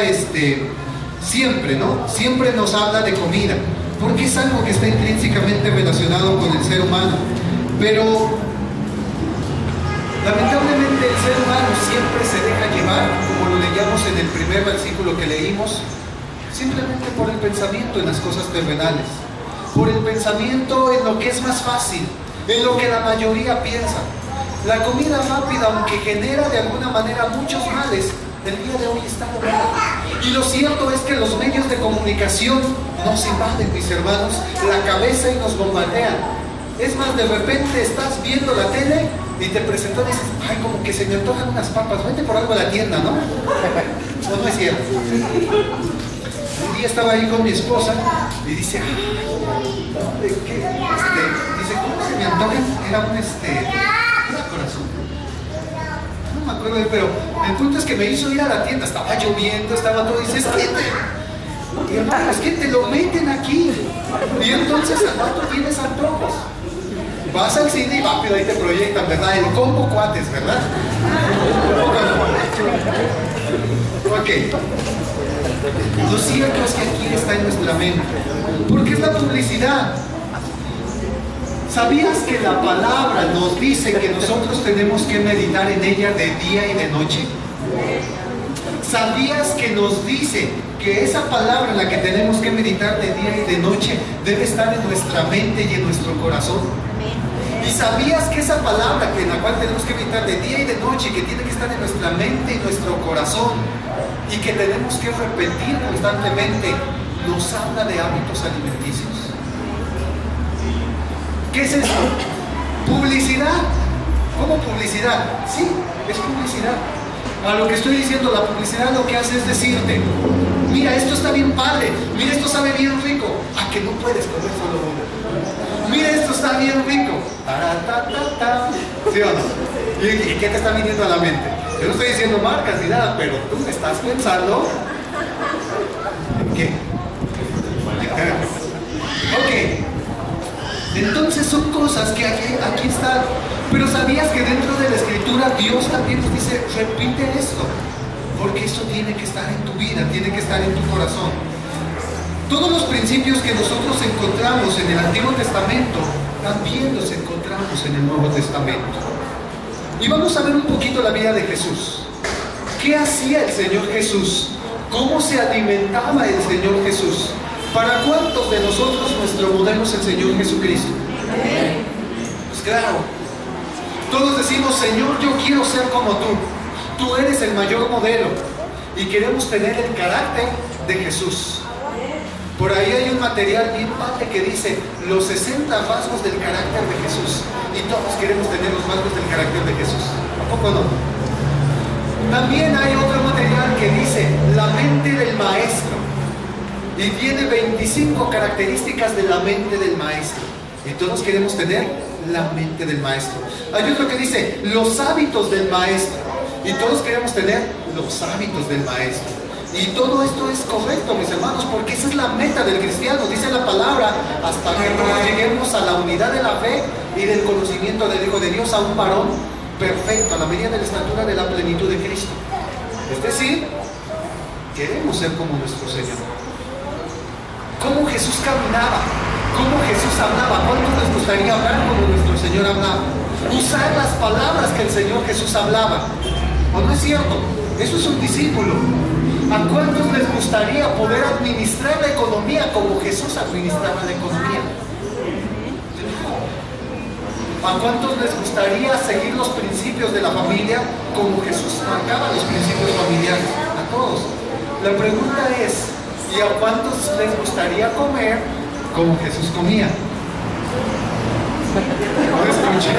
Speaker 1: siempre, ¿no? Siempre nos habla de comida, porque es algo que está intrínsecamente relacionado con el ser humano. Pero lamentablemente el ser humano siempre se deja llevar, como lo leíamos en el primer versículo que leímos, simplemente por el pensamiento en las cosas terrenales, por el pensamiento en lo que es más fácil, en lo que la mayoría piensa. La comida rápida, aunque genera de alguna manera muchos males, el día de hoy está de moda. Y lo cierto es que los medios de comunicación nos invaden, mis hermanos, la cabeza y nos bombardean. Es más, de repente estás viendo la tele y te presentó y dices, ay, como que se me antojan unas papas, vete por algo a la tienda, ¿no? No es cierto. Un día estaba ahí con mi esposa y dice, ay, dice, ¿cómo se me antojan? Era un corazón. No me acuerdo, pero el punto es que me hizo ir a la tienda, estaba lloviendo, estaba todo, y dice, es que te lo meten aquí. Y entonces al rato tienes antojos. Vas al cine y rápido ahí te proyectan, ¿verdad? El combo cuates, ¿verdad? Ok. Lo cierto es que aquí está en nuestra mente. Porque es la publicidad. ¿Sabías que la palabra nos dice que nosotros tenemos que meditar en ella de día y de noche? ¿Sabías que nos dice que esa palabra en la que tenemos que meditar de día y de noche debe estar en nuestra mente y en nuestro corazón? ¿Y sabías que esa palabra en la cual tenemos que meditar de día y de noche, que tiene que estar en nuestra mente y nuestro corazón, y que tenemos que repetir constantemente, nos habla de hábitos alimenticios? ¿Qué es esto? Publicidad. ¿Cómo publicidad? Sí, es publicidad. A lo que estoy diciendo, la publicidad lo que hace es decirte, mira, esto está bien padre, mira, esto sabe bien rico, a que no puedes comer solo uno. Mira, esto está bien rico. ¿Sí o no? ¿Y qué te está viniendo a la mente? Yo no estoy diciendo marcas ni nada, pero tú estás pensando ¿en qué? Ok. Entonces son cosas que aquí están. Pero ¿sabías que dentro de la Escritura Dios también nos dice, repite esto? Porque eso tiene que estar en tu vida, tiene que estar en tu corazón. Todos los principios que nosotros encontramos en el Antiguo Testamento, también los encontramos en el Nuevo Testamento. Y vamos a ver un poquito la vida de Jesús. ¿Qué hacía el Señor Jesús? ¿Cómo se alimentaba el Señor Jesús? ¿Para cuántos de nosotros nuestro modelo es el Señor Jesucristo? Pues claro. Todos decimos, Señor, yo quiero ser como tú. Tú eres el mayor modelo. Y queremos tener el carácter de Jesús. Por ahí hay un material bien padre que dice los 60 rasgos del carácter de Jesús. Y todos queremos tener los rasgos del carácter de Jesús. ¿A poco no? También hay otro material que dice la mente del maestro. Y tiene 25 características de la mente del maestro. Y todos queremos tener la mente del maestro. Hay otro que dice los hábitos del maestro. Y todos queremos tener los hábitos del maestro. Y todo esto es correcto, mis hermanos, porque esa es la meta del cristiano, dice la palabra, hasta que todos lleguemos a la unidad de la fe y del conocimiento del Hijo de Dios, a un varón perfecto, a la medida de la estatura de la plenitud de Cristo. Es decir, queremos ser como nuestro Señor. ¿Cómo Jesús caminaba? ¿Cómo Jesús hablaba? ¿Cuántos les gustaría hablar como nuestro Señor hablaba? Usar las palabras que el Señor Jesús hablaba. ¿O no es cierto? Eso es un discípulo. ¿A cuántos les gustaría poder administrar la economía como Jesús administraba la economía? ¿A cuántos les gustaría seguir los principios de la familia como Jesús marcaba los principios familiares? A todos. La pregunta es, ¿y a cuántos les gustaría comer como Jesús comía? No escuché.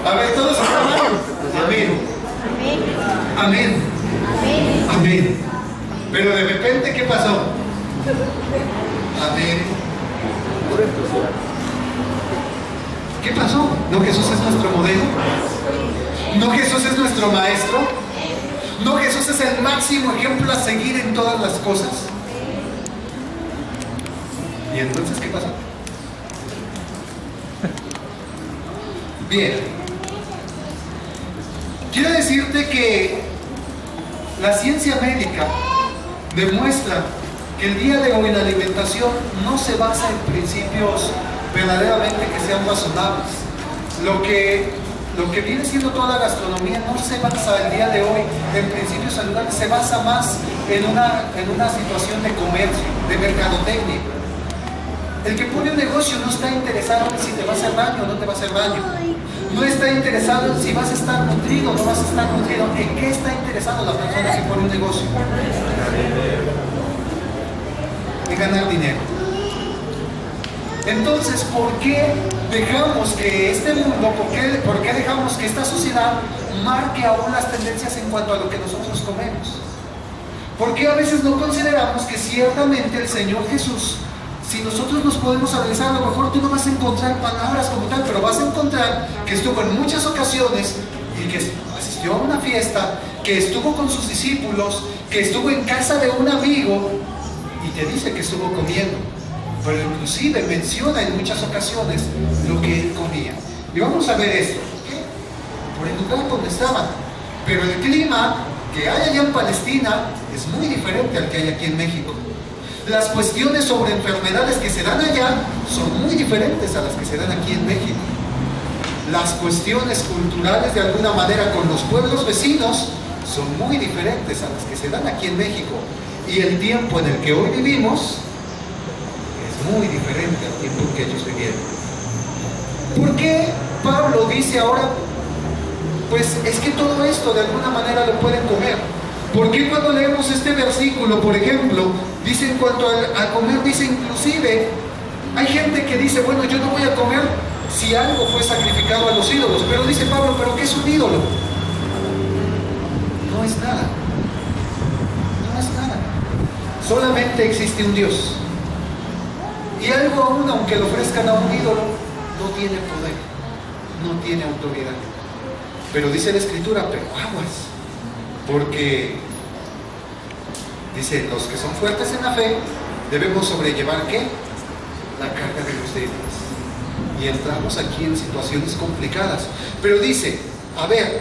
Speaker 1: A ver, todos estamos. Amén. Amén. Amén. Pero de repente, ¿qué pasó? Amén. ¿Qué pasó? ¿No Jesús es nuestro modelo? ¿No Jesús es nuestro maestro? ¿No Jesús es el máximo ejemplo a seguir en todas las cosas? ¿Y entonces qué pasó? Bien. Quiero decirte que la ciencia médica demuestra que el día de hoy la alimentación no se basa en principios verdaderamente que sean razonables. Lo que viene siendo toda la gastronomía no se basa el día de hoy en principios saludables, se basa más en una situación de comercio, de mercadotecnia. El que pone un negocio no está interesado en si te va a hacer daño o no te va a hacer daño. No está interesado en si vas a estar nutrido o no vas a estar nutrido. ¿En qué está interesado la persona que pone un negocio? En ganar dinero. Entonces, ¿por qué dejamos que este mundo, por qué dejamos que esta sociedad marque aún las tendencias en cuanto a lo que nosotros comemos? ¿Por qué a veces no consideramos que ciertamente el Señor Jesús, si nosotros nos podemos analizar, a lo mejor tú no vas a encontrar palabras como tal, pero vas a encontrar que estuvo en muchas ocasiones y que asistió a una fiesta, que estuvo con sus discípulos, que estuvo en casa de un amigo y te dice que estuvo comiendo, pero inclusive menciona en muchas ocasiones lo que él comía. Y vamos a ver esto, ¿qué? Por el lugar donde estaban, pero el clima que hay allá en Palestina es muy diferente al que hay aquí en México. Las cuestiones sobre enfermedades que se dan allá son muy diferentes a las que se dan aquí en México. Las cuestiones culturales de alguna manera con los pueblos vecinos son muy diferentes a las que se dan aquí en México. Y el tiempo en el que hoy vivimos es muy diferente al tiempo que ellos vivieron. ¿Por qué Pablo dice ahora, pues es que todo esto de alguna manera lo pueden comer? ¿Por qué cuando leemos este versículo, por ejemplo, dice en cuanto a comer, dice inclusive, hay gente que dice, bueno, yo no voy a comer si algo fue sacrificado a los ídolos, pero dice Pablo, ¿pero qué es un ídolo? No es nada. No es nada. Solamente existe un Dios. Y algo aún, aunque lo ofrezcan a un ídolo, no tiene poder, no tiene autoridad. Pero dice la Escritura, pero aguas, porque dice, los que son fuertes en la fe debemos sobrellevar ¿qué? La carga de los débiles. Y entramos aquí en situaciones complicadas. Pero dice, a ver,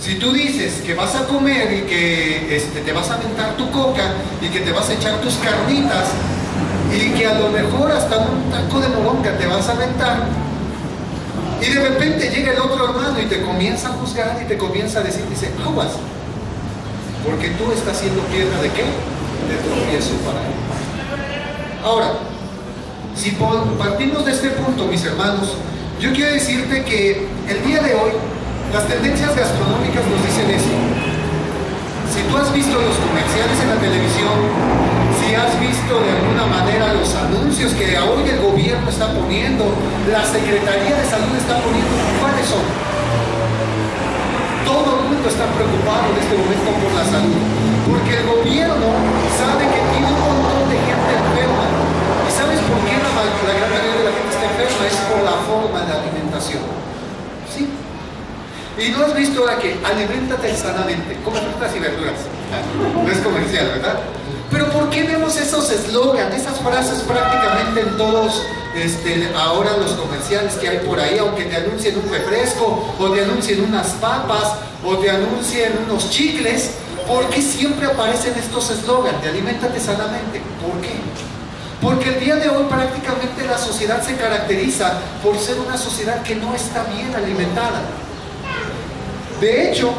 Speaker 1: si tú dices que vas a comer y que te vas a aventar tu coca y que te vas a echar tus carnitas y que a lo mejor hasta un taco de moronga te vas a aventar, y de repente llega el otro hermano y te comienza a juzgar y te comienza a decir, dice, aguas, porque tú estás siendo piedra ¿de qué? De tropiezo para él. Ahora, si partimos de este punto, mis hermanos, yo quiero decirte que el día de hoy las tendencias gastronómicas nos dicen eso. Si tú has visto los comerciales en la televisión, si has visto de alguna manera los anuncios que hoy el gobierno está poniendo, la Secretaría de Salud está poniendo, ¿cuáles son? Todo el mundo está preocupado en este momento por la salud, porque el gobierno sabe que tiene un montón de gente enferma. ¿Y sabes por qué la gran mayoría de la gente está enferma? Es por la forma de alimentación. ¿Sí? Y no has visto ahora que aliméntate sanamente, come frutas y verduras. No es comercial, ¿verdad? Pero ¿por qué vemos esos eslogans, esas frases prácticamente en todos ahora los comerciales que hay por ahí, aunque te anuncien un refresco, o te anuncien unas papas, o te anuncien unos chicles? ¿Por qué siempre aparecen estos eslogans de aliméntate sanamente? ¿Por qué? Porque el día de hoy prácticamente la sociedad se caracteriza por ser una sociedad que no está bien alimentada. De hecho,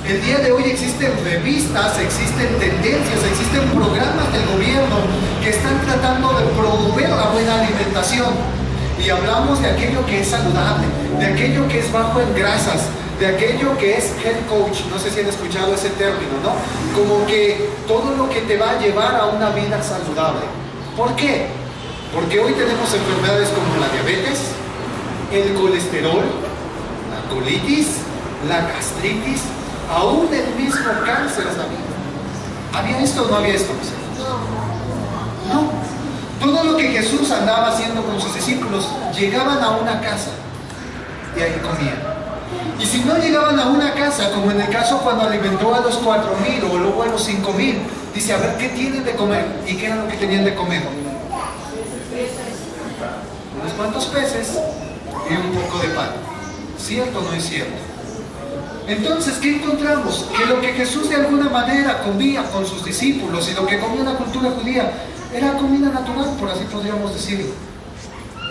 Speaker 1: el día de hoy existen revistas, existen tendencias, existen programas del gobierno que están tratando de promover la buena alimentación. Y hablamos de aquello que es saludable, de aquello que es bajo en grasas, de aquello que es health coach. No sé si han escuchado ese término, ¿no? Como que todo lo que te va a llevar a una vida saludable. ¿Por qué? Porque hoy tenemos enfermedades como la diabetes, el colesterol, la colitis, la gastritis, aún el mismo cáncer, ¿sabía? ¿Había esto o no había esto? No. Todo lo que Jesús andaba haciendo con sus discípulos, llegaban a una casa y ahí comían. Y si no llegaban a una casa, como en el caso cuando alimentó a los 4,000 o luego a los 5,000, dice, a ver, ¿qué tienen de comer? ¿Y qué era lo que tenían de comer? Unos cuantos peces y un poco de pan. ¿Cierto o no es cierto? Entonces, ¿qué encontramos? Que lo que Jesús de alguna manera comía con sus discípulos y lo que comía la cultura judía era comida natural, por así podríamos decirlo.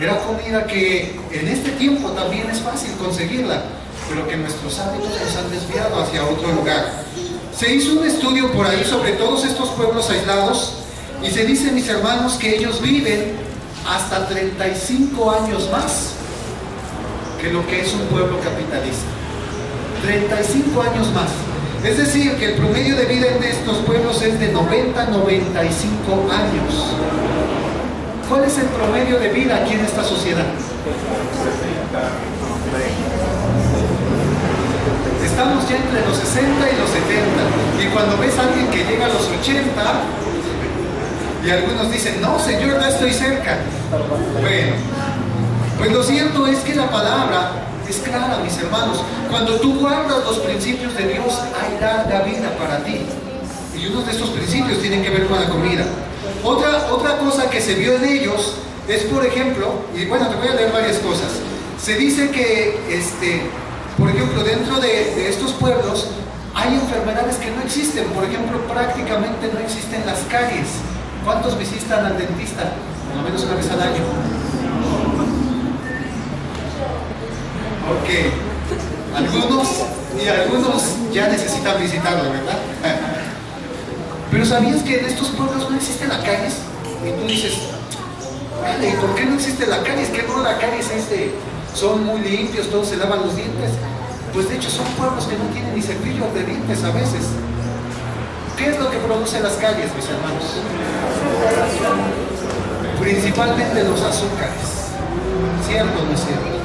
Speaker 1: Era comida que en este tiempo también es fácil conseguirla, pero que nuestros hábitos nos han desviado hacia otro lugar. Se hizo un estudio por ahí sobre todos estos pueblos aislados y se dice, mis hermanos, que ellos viven hasta 35 años más que lo que es un pueblo capitalista. 35 años más. Es decir, que el promedio de vida en estos pueblos es de 90 a 95 años. ¿Cuál es el promedio de vida aquí en esta sociedad? Estamos ya entre los 60 y los 70. Y cuando ves a alguien que llega a los 80, y algunos dicen, no, Señor, ya estoy cerca. Bueno, pues lo cierto es que la palabra es clara, mis hermanos. Cuando tú guardas los principios de Dios, hay larga vida para ti. Y uno de estos principios tienen que ver con la comida. Otra cosa que se vio en ellos es, por ejemplo, y bueno, te voy a leer varias cosas. Se dice que, por ejemplo, dentro de estos pueblos hay enfermedades que no existen. Por ejemplo, prácticamente no existen las caries. ¿Cuántos visitan al dentista? Por lo menos una vez al año. Porque algunos ya necesitan visitarlo, ¿verdad? Pero ¿sabías que en estos pueblos no existe la caries? Y tú dices, vale, ¿por qué no existe la caries? ¿Qué no la caries son muy limpios, todos se lavan los dientes? Pues de hecho son pueblos que no tienen ni cepillo de dientes a veces. ¿Qué es lo que producen las caries, mis hermanos? Principalmente los azúcares. ¿Cierto o no es cierto?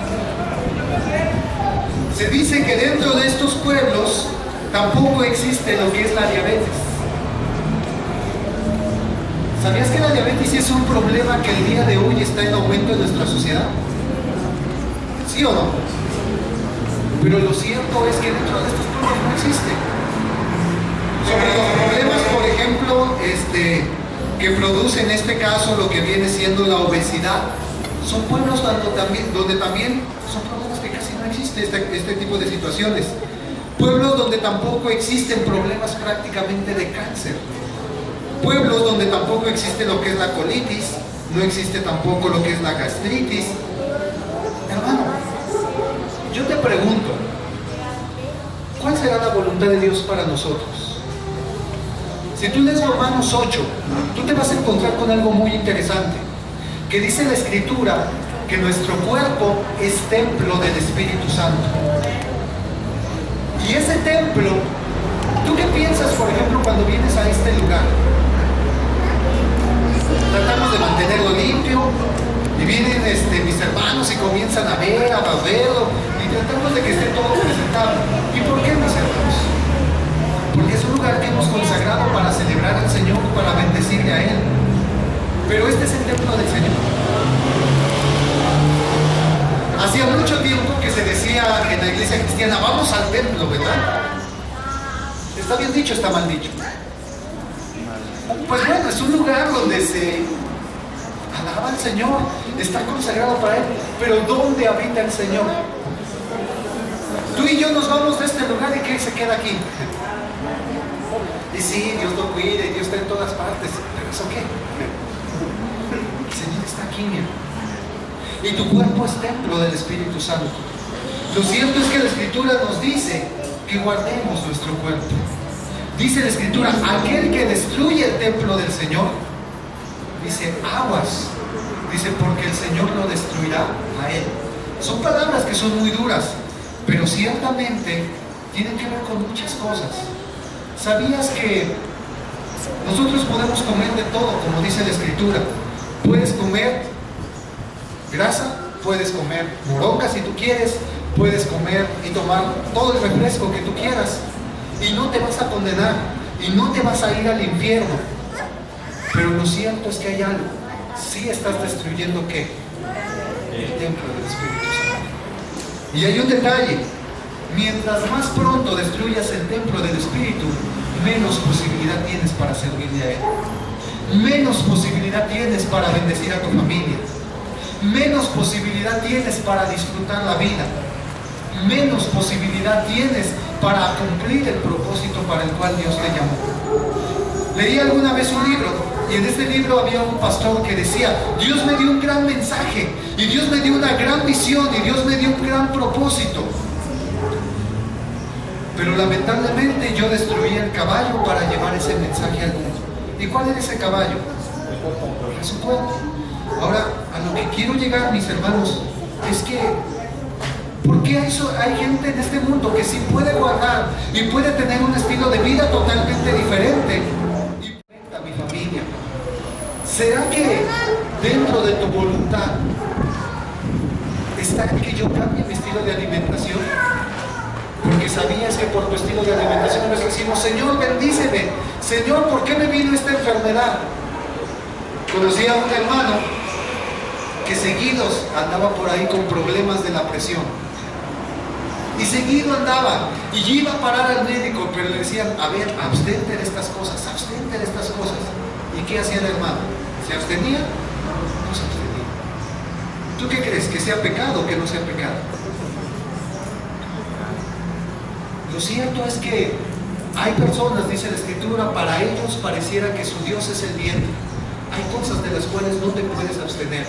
Speaker 1: Se dice que dentro de estos pueblos tampoco existe lo que es la diabetes. ¿Sabías que la diabetes es un problema que el día de hoy está en aumento en nuestra sociedad? ¿Sí o no? Pero lo cierto es que dentro de estos pueblos no existe. Sobre los problemas, por ejemplo, que produce en este caso lo que viene siendo la obesidad, son pueblos donde también son problemas que casi no existe este tipo de situaciones. Pueblos donde tampoco existen problemas prácticamente de cáncer. Pueblos donde tampoco existe lo que es la colitis, no existe tampoco lo que es la gastritis. Hermano, yo te pregunto, ¿cuál será la voluntad de Dios para nosotros? Si tú lees Romanos 8, tú te vas a encontrar con algo muy interesante, que dice la Escritura que nuestro cuerpo es templo del Espíritu Santo. Y ese templo, ¿tú qué piensas, por ejemplo, cuando vienes a este lugar? Tratamos de mantenerlo limpio, y vienen mis hermanos y comienzan a verlo, y tratamos de que esté todo presentable. ¿Y por qué, mis hermanos? Porque es un lugar que hemos consagrado para celebrar al Señor, para bendecirle a Él. Pero este es el templo del Señor. Hacía mucho tiempo que se decía en la iglesia cristiana, vamos al templo, ¿verdad? ¿Está bien dicho o está mal dicho? Pues bueno, es un lugar donde se alaba al Señor, está consagrado para Él, pero ¿dónde habita el Señor? Tú y yo nos vamos de este lugar y ¿qué se queda aquí? Y sí, Dios lo cuida y Dios está en todas partes, pero ¿eso qué? El Señor está aquí, mi hermano. Y tu cuerpo es templo del Espíritu Santo. Lo cierto es que la Escritura nos dice que guardemos nuestro cuerpo. Dice la Escritura, aquel que destruye el templo del Señor, dice, aguas. Dice, porque el Señor lo destruirá a él. Son palabras que son muy duras, pero ciertamente tienen que ver con muchas cosas. ¿Sabías que nosotros podemos comer de todo, como dice la Escritura? Puedes comer grasa, puedes comer moronga si tú quieres, puedes comer y tomar todo el refresco que tú quieras y no te vas a condenar y no te vas a ir al infierno. Pero lo cierto es que hay algo. Sí estás destruyendo ¿qué? El templo del Espíritu Santo. Y hay un detalle. Mientras más pronto destruyas el templo del Espíritu, menos posibilidad tienes para servirle a Él. Menos posibilidad tienes para bendecir a tu familia. Menos posibilidad tienes para disfrutar la vida. Menos posibilidad tienes para cumplir el propósito para el cual Dios te llamó. Leí alguna vez un libro y en este libro había un pastor que decía, Dios me dio un gran mensaje y Dios me dio una gran visión y Dios me dio un gran propósito. Pero lamentablemente yo destruí el caballo para llevar ese mensaje al mundo. ¿Y cuál era ese caballo? Era su cuerpo. Ahora, a lo que quiero llegar, mis hermanos, es que ¿por qué hay gente en este mundo que sí puede guardar y puede tener un estilo de vida totalmente diferente y afecta a mi familia? ¿Será que dentro de tu voluntad está que yo cambie mi estilo de alimentación? Porque sabías que por tu estilo de alimentación nos decimos, Señor, bendíceme. Señor, ¿por qué me vino esta enfermedad? Conocí a un hermano que seguidos andaba por ahí con problemas de la presión. Y seguido andaba y iba a parar al médico, pero le decían, a ver, abstente de estas cosas, abstente de estas cosas. ¿Y qué hacía el hermano? ¿Se abstenía? No se abstenía. ¿Tú qué crees? ¿Que sea pecado o que no sea pecado? Lo cierto es que hay personas, dice la Escritura, para ellos pareciera que su Dios es el viento. Hay cosas de las cuales no te puedes abstener.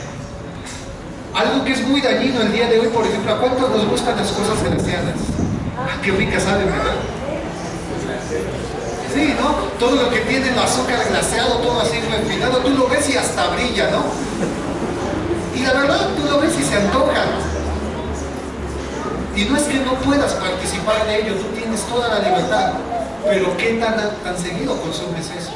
Speaker 1: Algo que es muy dañino el día de hoy, por ejemplo, ¿a cuántos nos gustan las cosas glaseadas? Ah, qué ricas saben, ¿verdad? Sí, ¿no? Todo lo que tiene el azúcar glaseado, todo así refinado, tú lo ves y hasta brilla, ¿no? Y la verdad, tú lo ves y se antoja. Y no es que no puedas participar de ello, tú tienes toda la libertad. Pero ¿qué tan seguido consumes eso?